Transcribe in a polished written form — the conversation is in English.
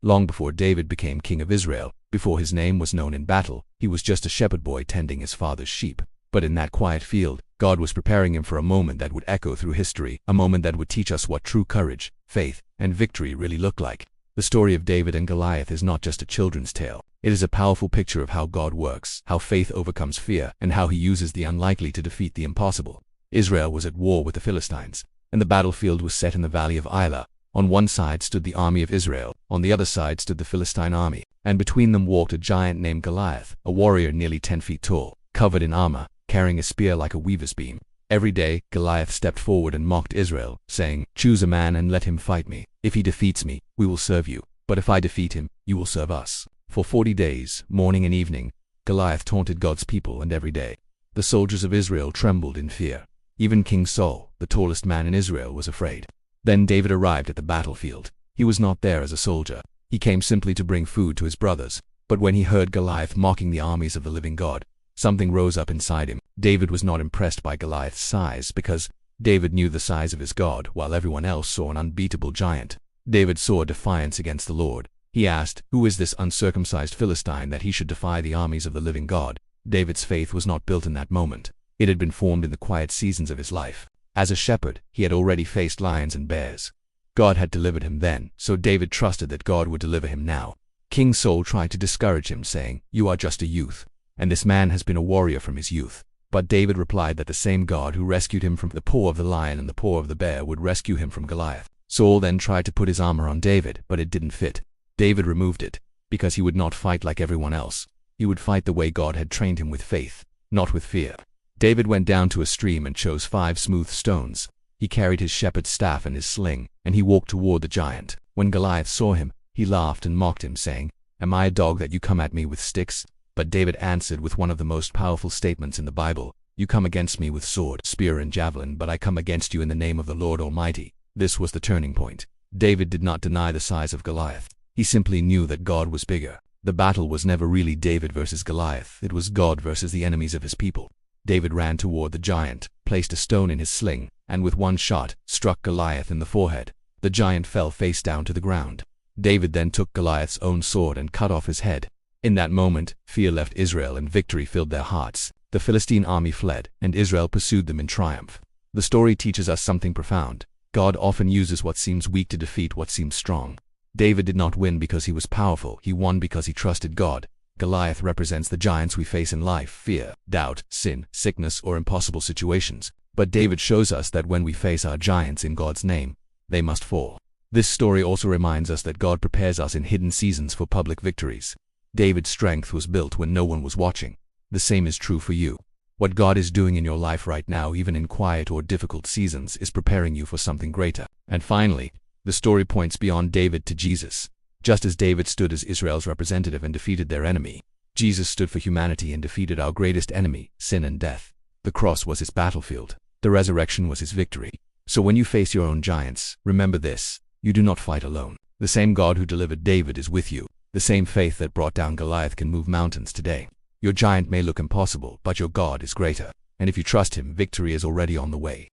Long before David became king of Israel, before his name was known in battle, he was just a shepherd boy tending his father's sheep. But in that quiet field, God was preparing him for a moment that would echo through history, a moment that would teach us what true courage, faith, and victory really look like. The story of David and Goliath is not just a children's tale. It is a powerful picture of how God works, how faith overcomes fear, and how he uses the unlikely to defeat the impossible. Israel was at war with the Philistines, and the battlefield was set in the Valley of Elah. On one side stood the army of Israel, on the other side stood the Philistine army, and between them walked a giant named Goliath, a warrior nearly 10 feet tall, covered in armor, carrying a spear like a weaver's beam. Every day, Goliath stepped forward and mocked Israel, saying, "Choose a man and let him fight me. If he defeats me, we will serve you. But if I defeat him, you will serve us." For 40 days, morning and evening, Goliath taunted God's people, and every day, the soldiers of Israel trembled in fear. Even King Saul, the tallest man in Israel, was afraid. Then David arrived at the battlefield. He was not there as a soldier. He came simply to bring food to his brothers. But when he heard Goliath mocking the armies of the living God, something rose up inside him. David was not impressed by Goliath's size, because David knew the size of his God, while everyone else saw an unbeatable giant. David saw defiance against the Lord. He asked, "Who is this uncircumcised Philistine that he should defy the armies of the living God?" David's faith was not built in that moment. It had been formed in the quiet seasons of his life. As a shepherd, he had already faced lions and bears. God had delivered him then, so David trusted that God would deliver him now. King Saul tried to discourage him, saying, "You are just a youth, and this man has been a warrior from his youth." But David replied that the same God who rescued him from the paw of the lion and the paw of the bear would rescue him from Goliath. Saul then tried to put his armor on David, but it didn't fit. David removed it, because he would not fight like everyone else. He would fight the way God had trained him, with faith, not with fear. David went down to a stream and chose 5 smooth stones. He carried his shepherd's staff and his sling, and he walked toward the giant. When Goliath saw him, he laughed and mocked him, saying, "Am I a dog that you come at me with sticks?" But David answered with one of the most powerful statements in the Bible, "You come against me with sword, spear, and javelin, but I come against you in the name of the Lord Almighty." This was the turning point. David did not deny the size of Goliath. He simply knew that God was bigger. The battle was never really David versus Goliath. It was God versus the enemies of his people. David ran toward the giant, placed a stone in his sling, and with one shot, struck Goliath in the forehead. The giant fell face down to the ground. David then took Goliath's own sword and cut off his head. In that moment, fear left Israel and victory filled their hearts. The Philistine army fled, and Israel pursued them in triumph. The story teaches us something profound. God often uses what seems weak to defeat what seems strong. David did not win because he was powerful. He won because he trusted God. Goliath represents the giants we face in life: fear, doubt, sin, sickness, or impossible situations. But David shows us that when we face our giants in God's name, they must fall. This story also reminds us that God prepares us in hidden seasons for public victories. David's strength was built when no one was watching. The same is true for you. What God is doing in your life right now, even in quiet or difficult seasons, is preparing you for something greater. And finally, the story points beyond David to Jesus. Just as David stood as Israel's representative and defeated their enemy, Jesus stood for humanity and defeated our greatest enemy, sin and death. The cross was his battlefield. The resurrection was his victory. So when you face your own giants, remember this: you do not fight alone. The same God who delivered David is with you. The same faith that brought down Goliath can move mountains today. Your giant may look impossible, but your God is greater. And if you trust him, victory is already on the way.